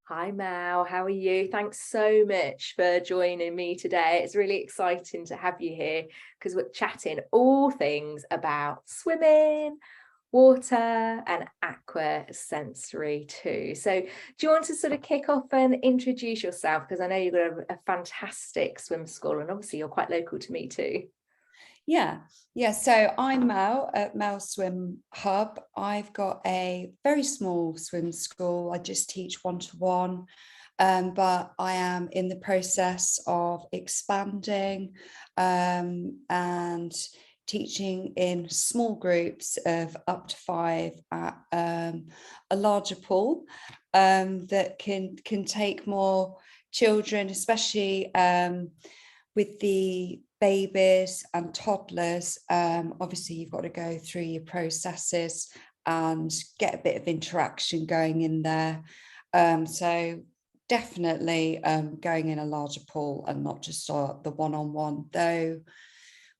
Hi Mel, how are you? Thanks so much for joining me today. It's really exciting to have you here because we're chatting all things about swimming, water, and aqua sensory too. So do you want to sort of kick off and introduce yourself? Because I know you've got a fantastic swim school and obviously you're quite local to me too. Yeah. So I'm Mel at Mel Swim Hub. I've got a very small swim school. I just teach one-to-one, but I am in the process of expanding and teaching in small groups of up to 5 at a larger pool that can take more children, especially with the babies and toddlers. Obviously you've got to go through your processes and get a bit of interaction going in there. So definitely going in a larger pool and not just the one-on-one, though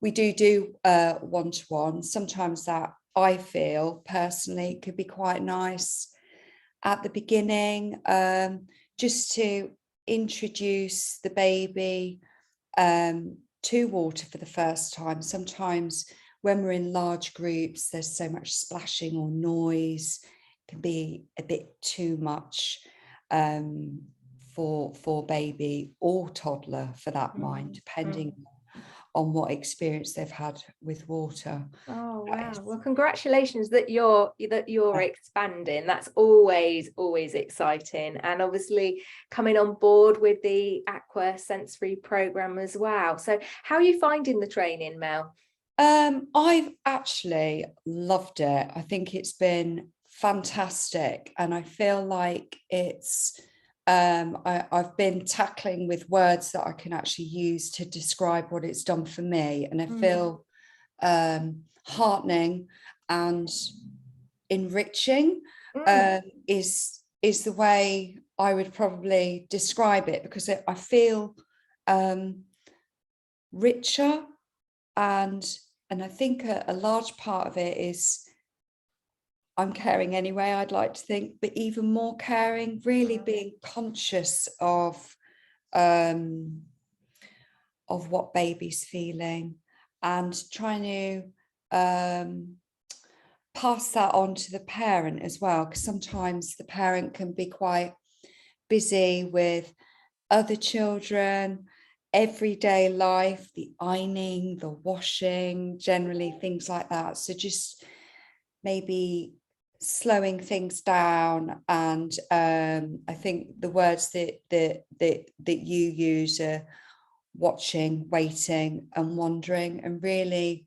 we do one-to-one. Sometimes that I feel personally could be quite nice at the beginning, just to introduce the baby to water for the first time. Sometimes when we're in large groups, there's so much splashing or noise, it can be a bit too much for baby or toddler for that mind, depending on what experience they've had with water. Oh wow. Well, congratulations that you're expanding. That's always exciting. And obviously coming on board with the Aqua Sensory Program as well. So how are you finding the training, Mel? I've actually loved it. I think it's been fantastic, and I feel like it's I've been tackling with words that I can actually use to describe what it's done for me, and I feel heartening and enriching is the way I would probably describe it, because I feel richer, and I think a large part of it is I'm caring anyway, I'd like to think, but even more caring, really being conscious of what baby's feeling and trying to pass that on to the parent as well, because sometimes the parent can be quite busy with other children, everyday life, the ironing, the washing, generally things like that. So just maybe slowing things down. And I think the words that you use are watching, waiting and wondering, and really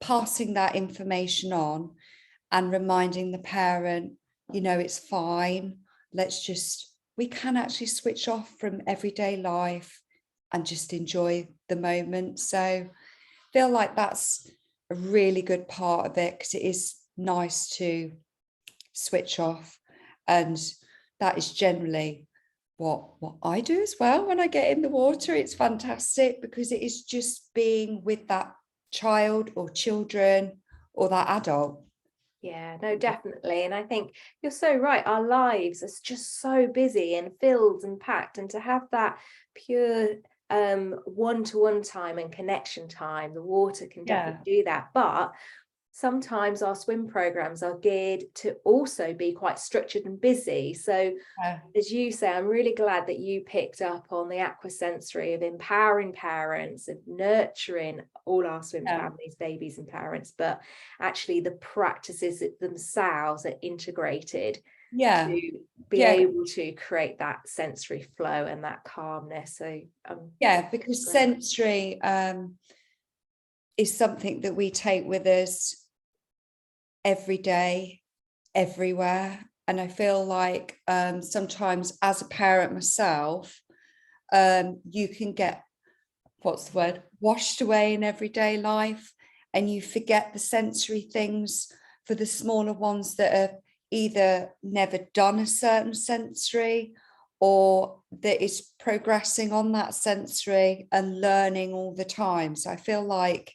passing that information on and reminding the parent, it's fine. We can actually switch off from everyday life and just enjoy the moment. So I feel like that's a really good part of it, because it is nice to switch off. And that is generally what I do as well when I get in the water. It's fantastic because it is just being with that child or children or that adult. Yeah, no, definitely. And I think you're so right. Our lives are just so busy and filled and packed. And to have that pure one-to-one time and connection time, the water can Yeah. definitely do that. But sometimes our swim programs are geared to also be quite structured and busy. So as you say, I'm really glad that you picked up on the aqua sensory of empowering parents, of nurturing all our swim families, babies and parents, but actually the practices themselves are integrated to be able to create that sensory flow and that calmness. So because sensory is something that we take with us every day, everywhere. And I feel like sometimes as a parent myself, you can get, washed away in everyday life, and you forget the sensory things for the smaller ones that have either never done a certain sensory or that is progressing on that sensory and learning all the time. So I feel like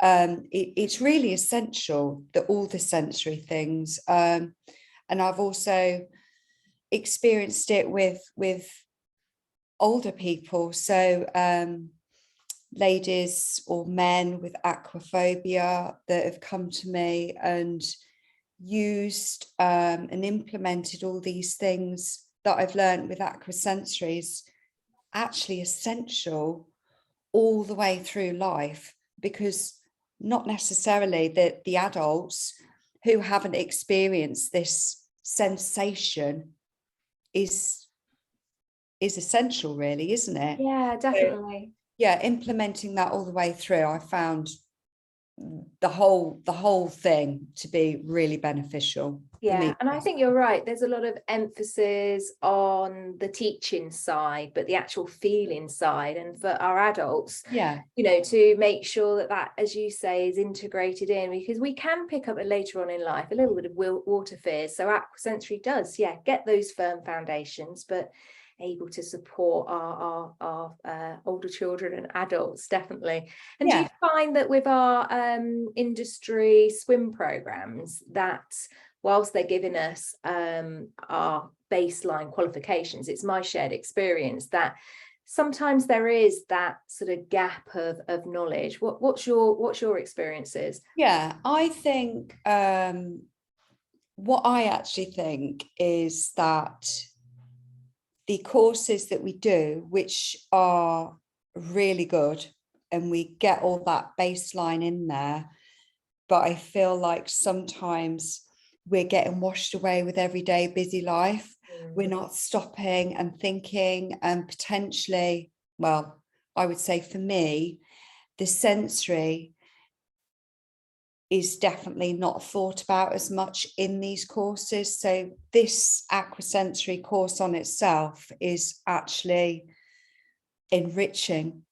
it's really essential that all the sensory things, and I've also experienced it with older people. So ladies or men with aquaphobia that have come to me and used and implemented all these things that I've learned with Aqua Sensory is actually essential all the way through life, because not necessarily that the adults who haven't experienced this sensation is essential, really, isn't it? Yeah, definitely. So, yeah, implementing that all the way through, I found the whole thing to be really beneficial for me. And I think you're right. There's a lot of emphasis on the teaching side, but the actual feeling side, and for our adults, Yeah, to make sure that, as you say, is integrated in, because we can pick up it later on in life, a little bit of water fears. So Aqua Sensory does, get those firm foundations, but able to support our older children and adults, definitely. And do you find that with our industry swim programs, that whilst they're giving us our baseline qualifications, it's my shared experience that sometimes there is that sort of gap of knowledge? What's your experiences? Yeah, I think what I actually think is that the courses that we do, which are really good, and we get all that baseline in there, but I feel like sometimes we're getting washed away with everyday busy life. We're not stopping and thinking, and potentially, well, I would say for me, the sensory is definitely not thought about as much in these courses. So this Aqua Sensory course on itself is actually enriching,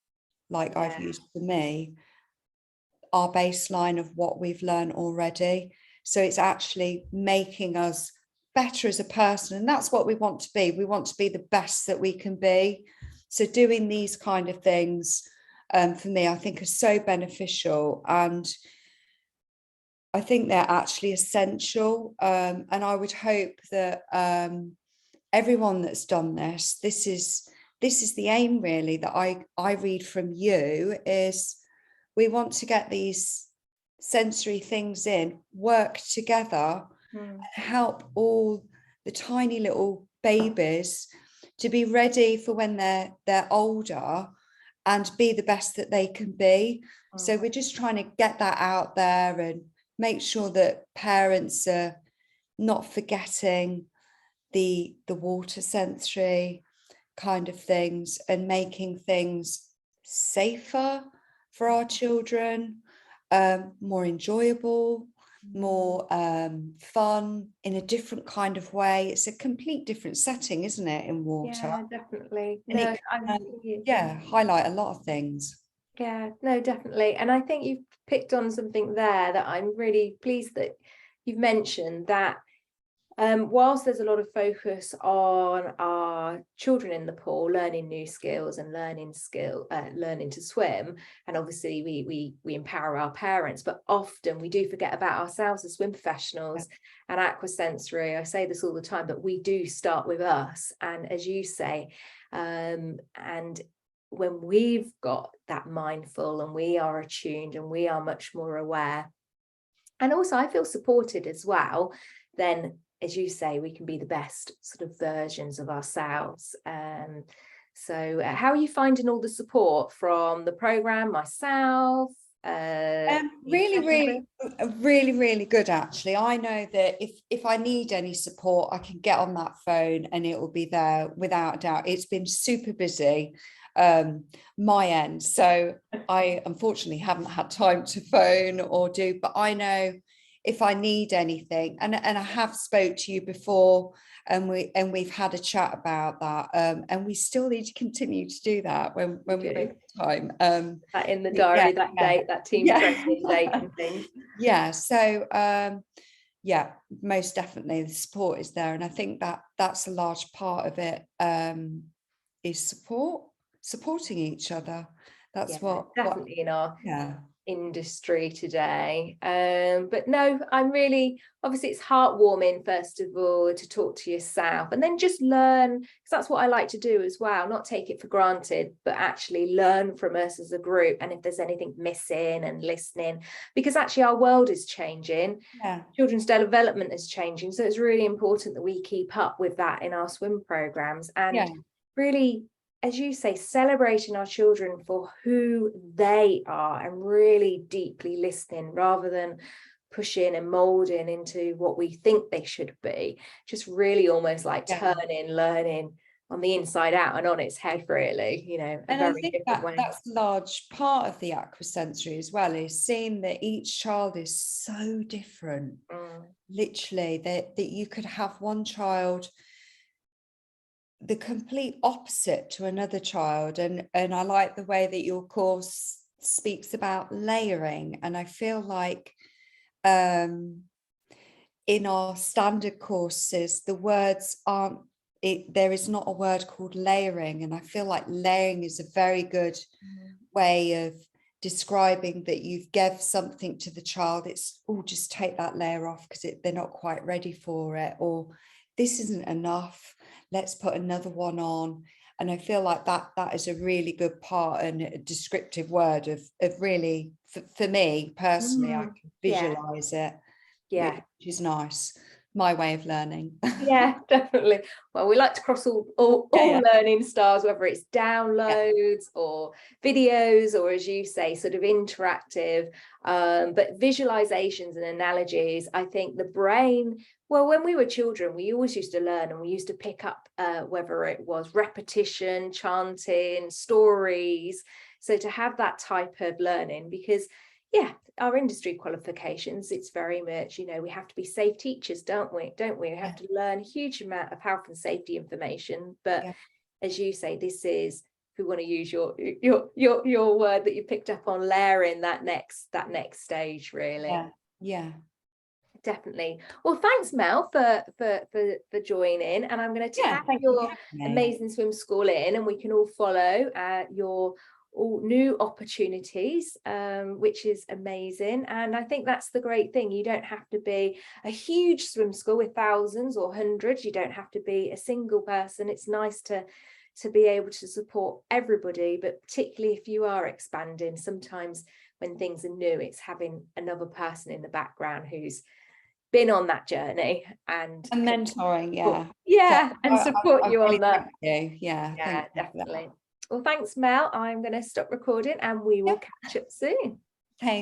like I've used for me, our baseline of what we've learned already. So it's actually making us better as a person, and that's what we want to be. We want to be the best that we can be. So doing these kind of things for me, I think, are so beneficial, and I think they're actually essential. And I would hope that everyone that's done this is the aim, really, that I read from you, is we want to get these sensory things in, work together, and help all the tiny little babies to be ready for when they're older and be the best that they can be. So we're just trying to get that out there and make sure that parents are not forgetting the water sensory kind of things, and making things safer for our children, more enjoyable, more fun, in a different kind of way. It's a complete different setting, isn't it, in water? Yeah, definitely. And it can, highlight a lot of things. Yeah, no, definitely. And I think you've picked on something there that I'm really pleased that you've mentioned, that whilst there's a lot of focus on our children in the pool learning new skills and learning to swim, and obviously we empower our parents, but often we do forget about ourselves as swim professionals. And Aqua Sensory, I say this all the time, but we do start with us. And as you say, and when we've got that mindful and we are attuned and we are much more aware, and also I feel supported as well, then, as you say, we can be the best sort of versions of ourselves. So how are you finding all the support from the program, myself? Really good, actually. I know that if I need any support, I can get on that phone and it will be there without a doubt. It's been super busy my end, so I unfortunately haven't had time to phone or do, but I know if I need anything, and I have spoke to you before, and we've had a chat about that, and we still need to continue to do that when we make time. That in the diary, that date, that team training date and things. So most definitely the support is there, and I think that's a large part of it, is supporting each other. That's what definitely in our industry today. But no, I'm really, obviously it's heartwarming first of all to talk to yourself and then just learn, because that's what I like to do as well, not take it for granted, but actually learn from us as a group, and if there's anything missing, and listening, because actually our world is changing. Children's development is changing, so it's really important that we keep up with that in our swim programs, and really, as you say, celebrating our children for who they are and really deeply listening rather than pushing and molding into what we think they should be. Just really almost like turning learning on the inside out and on its head, really, you know, a very different way. That's a large part of the Aqua Sensory as well, is seeing that each child is so different. Literally, that you could have one child the complete opposite to another child, and I like the way that your course speaks about layering, and I feel like in our standard courses the words aren't there is not a word called layering, and I feel like layering is a very good way of describing that you've gave something to the child. It's, oh, just take that layer off because they're not quite ready for it, or this isn't enough, let's put another one on. And I feel like that is a really good part and a descriptive word of really, for me personally, I can visualize it, which is nice. My way of learning. Yeah, definitely. Well, we like to cross all learning styles, whether it's downloads or videos, or as you say, sort of interactive, but visualizations and analogies. I think the brain, well, when we were children, we always used to learn, and we used to pick up whether it was repetition, chanting, stories. So to have that type of learning, because our industry qualifications, it's very much, you know, we have to be safe teachers, don't we? We have to learn a huge amount of health and safety information. But as you say, this is, if we want to use your word that you picked up on, layering that next stage, really. Definitely. Well, thanks, Mel, for joining, and I'm going to tag your Amazing Swim School in, and we can all follow your all new opportunities, which is amazing. And I think that's the great thing. You don't have to be a huge swim school with thousands or hundreds. You don't have to be a single person. It's nice to be able to support everybody, but particularly if you are expanding, sometimes when things are new, it's having another person in the background who's been on that journey and mentoring, and support you on that. Definitely. Well, thanks, Mel. I'm going to stop recording and we will catch up soon.